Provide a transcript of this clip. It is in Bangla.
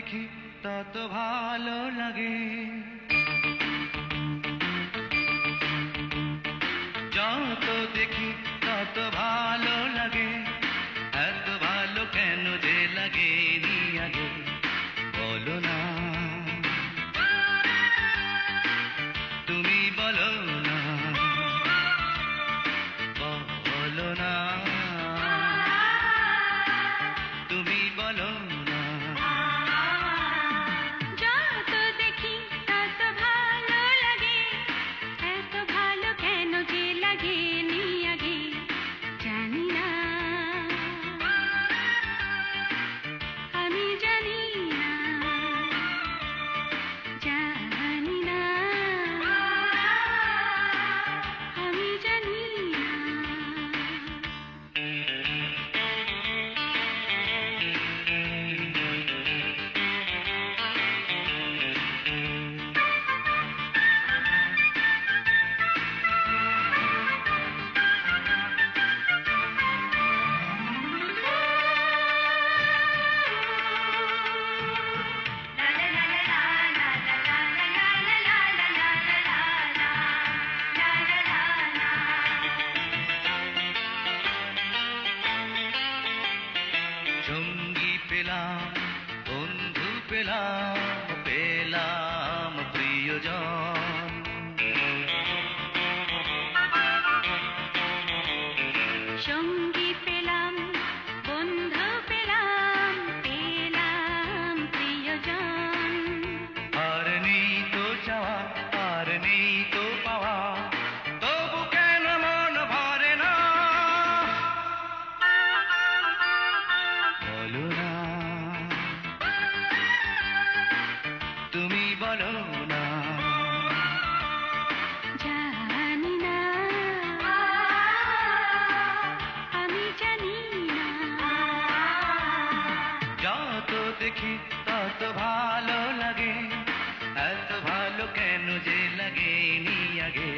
দেখি তত ভালো লাগে, যত দেখি তত ভালো লাগে, এত ভালো কেন যে লাগে নি আগে বলো না, তুমি বলো না, বলো না, তুমি বলো না। যত দেখি তত ভালো লাগে, এত ভালো কেন যে লাগে নি আগে জানি না, আমি জানি না, জানি না, আমি জানি না। সঙ্গী পেলাম, বন্ধু পেলাম, পেলাম প্রিয়জন, সঙ্গী পেলাম, বন্ধু পেলাম, পেলাম প্রিয়জন। আর নেই তো চাওয়া, আর নেই তো পাওয়া, তবু কেন মন ভরে না, বলো না, তুমি বলো না। জানি না, আমি জানি না। যত দেখি তত ভালো লাগে, এত ভালো কেন যে লাগে নি আগে